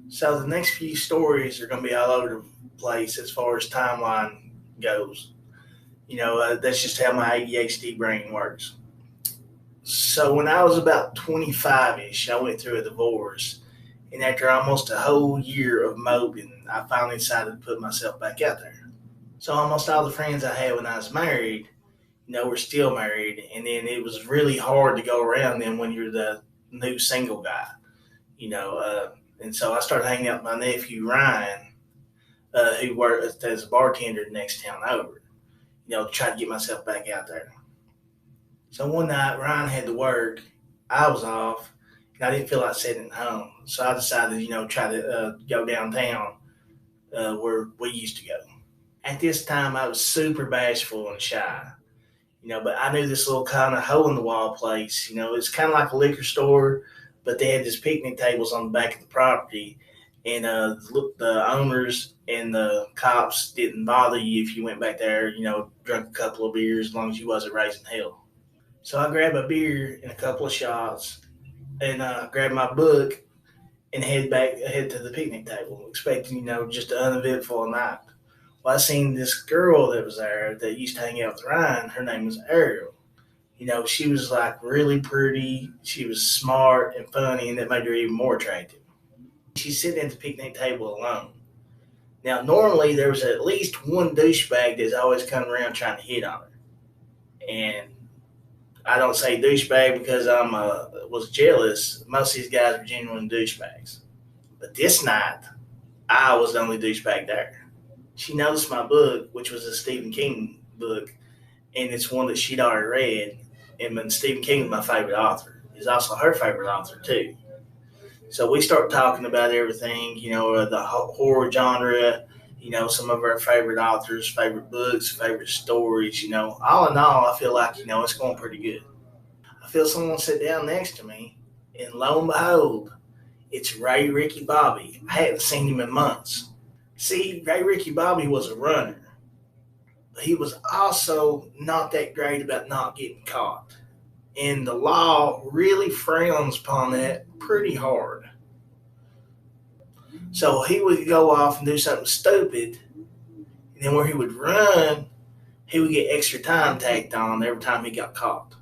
So the next few stories are going to be all over the place as far as timeline goes. That's just how my ADHD brain works. So when I was about 25-ish, I went through a divorce. And after almost a whole year of moping, I finally decided to put myself back out there. So almost all the friends I had when I was married, were still married. And then it was really hard to go around them when you're the new single guy, you know. And so I started hanging out with my nephew Ryan, who worked as a bartender the next town over, to try to get myself back out there. So one night Ryan had to work, I was off, and I didn't feel like sitting at home. So I decided, try to go downtown where we used to go. At this time, I was super bashful and shy, but I knew this little kind of hole in the wall place. It's kind of like a liquor store, but they had these picnic tables on the back of the property, and the owners and the cops didn't bother you if you went back there, drunk a couple of beers as long as you wasn't raising hell. So I grabbed a beer and a couple of shots, and grabbed my book and head to the picnic table, expecting just an uneventful night. Well, I seen this girl that was there that used to hang out with Ryan. Her name was Ariel. She was like really pretty. She was smart and funny, and that made her even more attractive. She's sitting at the picnic table alone. Now, normally there was at least one douchebag that's always coming around trying to hit on her, and I don't say douchebag because was jealous. Most of these guys were genuine douchebags. But this night, I was the only douchebag there. She noticed my book, which was a Stephen King book, and it's one that she'd already read. And Stephen King is my favorite author. He's also her favorite author, too. So we start talking about everything, the horror genre, some of our favorite authors, favorite books, favorite stories, All in all, I feel like, it's going pretty good. I feel someone sit down next to me, and lo and behold, it's Ray Ricky Bobby. I hadn't seen him in months. See, Ray Ricky Bobby was a runner, but he was also not that great about not getting caught. And the law really frowns upon that pretty hard. So he would go off and do something stupid, and then where he would run, he would get extra time tacked on every time he got caught.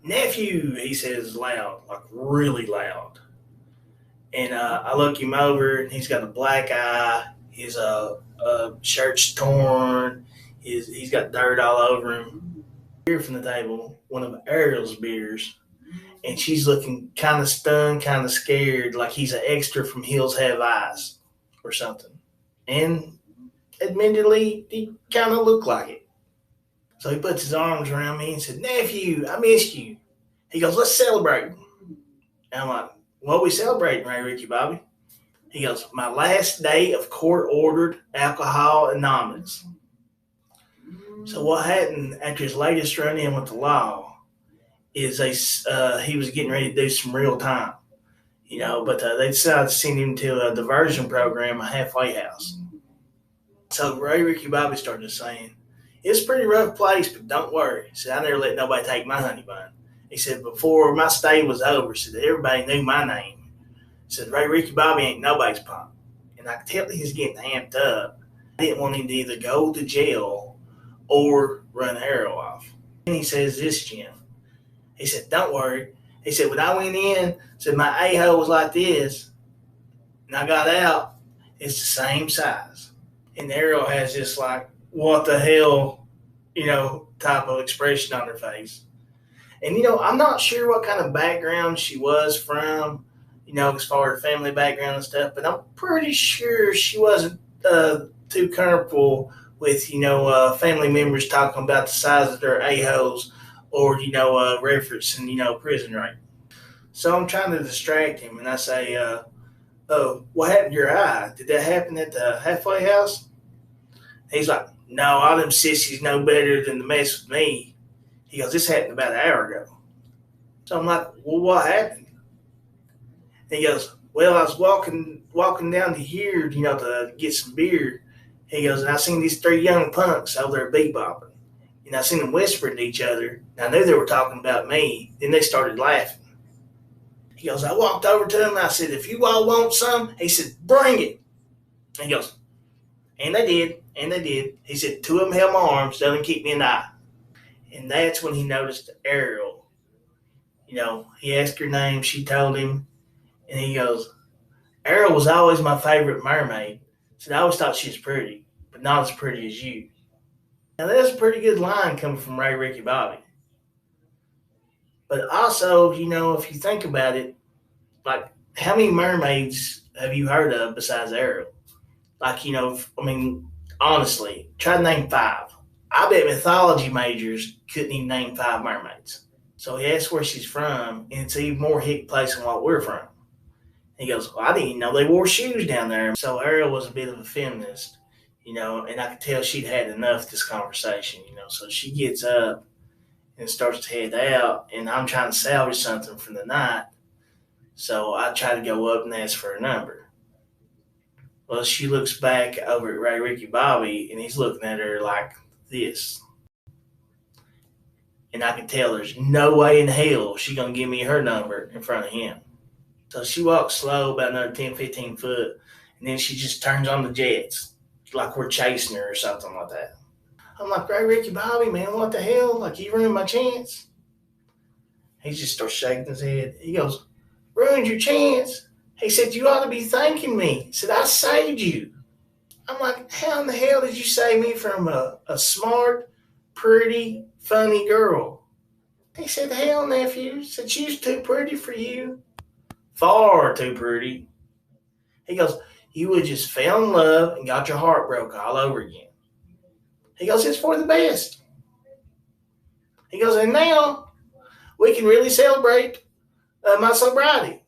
Nephew, he says loud, like really loud. And I look him over, and he's got a black eye. His shirt's torn. He's got dirt all over him. Beer from the table, one of Ariel's beers, and she's looking kind of stunned, kind of scared, like he's an extra from Hills Have Eyes or something. And admittedly, he kind of looked like it. So he puts his arms around me and said, "Nephew, I missed you." He goes, "Let's celebrate." And I'm like, "What are we celebrating, Ray Ricky Bobby?" He goes, "My last day of court-ordered alcohol anonymous." So what happened after his latest run-in with the law is he was getting ready to do some real time, but they decided to send him to a diversion program, a halfway house. So Ray Ricky Bobby started saying, "It's a pretty rough place, but don't worry." He said, "I never let nobody take my honey bun." He said, "Before my stay was over," he said, "everybody knew my name." He said, "Ray Ricky Bobby ain't nobody's punk." And I could tell he was getting amped up. I didn't want him to either go to jail or run Arrow off. And he says this, Jim. He said, "Don't worry." He said, "When I went in, said my a-hole was like this, and I got out, it's the same size." And Arrow has this like, what the hell, type of expression on her face. And, I'm not sure what kind of background she was from, as far as family background and stuff, but I'm pretty sure she wasn't too comfortable with, family members talking about the size of their a-holes or, referencing, prison rape. So I'm trying to distract him, and I say, "Oh, what happened to your eye? Did that happen at the halfway house?" He's like, "No, all them sissies know better than to mess with me." He goes, "This happened about an hour ago." So I'm like, "Well, what happened?" And he goes, "Well, I was walking down to here, to get some beer." He goes, "And I seen these three young punks over there bebopping. And I seen them whispering to each other. And I knew they were talking about me. Then they started laughing." He goes, I walked over to him and I said, if you all want some, he said, bring it. And he goes, and they did, and they did. He said, two of them held my arms, doesn't keep me an eye. And that's when he noticed Ariel. He asked her name, she told him, and he goes, Ariel was always my favorite mermaid. He said, I always thought she was pretty, but not as pretty as you. Now that's a pretty good line coming from Ray Ricky Bobby. But also, if you think about it, like how many mermaids have you heard of besides Ariel? Like, honestly, try to name five. I bet mythology majors couldn't even name five mermaids. So he asked where she's from, and it's even more hick place than what we're from. He goes, well, I didn't even know they wore shoes down there. So Ariel was a bit of a feminist, and I could tell she'd had enough of this conversation, So she gets up and starts to head out, and I'm trying to salvage something from the night. So I try to go up and ask for a number. Well, she looks back over at Ray Ricky Bobby, and he's looking at her like this. And I can tell there's no way in hell she's going to give me her number in front of him. So she walks slow, about another 10, 15 foot, and then she just turns on the jets, like we're chasing her or something like that. I'm like, Ray Ricky Bobby, man, what the hell? Like, you ruined my chance. He just starts shaking his head. He goes, ruined your chance? He said, you ought to be thanking me. He said, I saved you. I'm like, how in the hell did you save me from a smart, pretty, funny girl? He said, hell, nephew. He said, she was too pretty for you. Far too pretty. He goes, you would just fell in love and got your heart broke all over again. He goes, it's for the best. He goes, and now we can really celebrate my sobriety.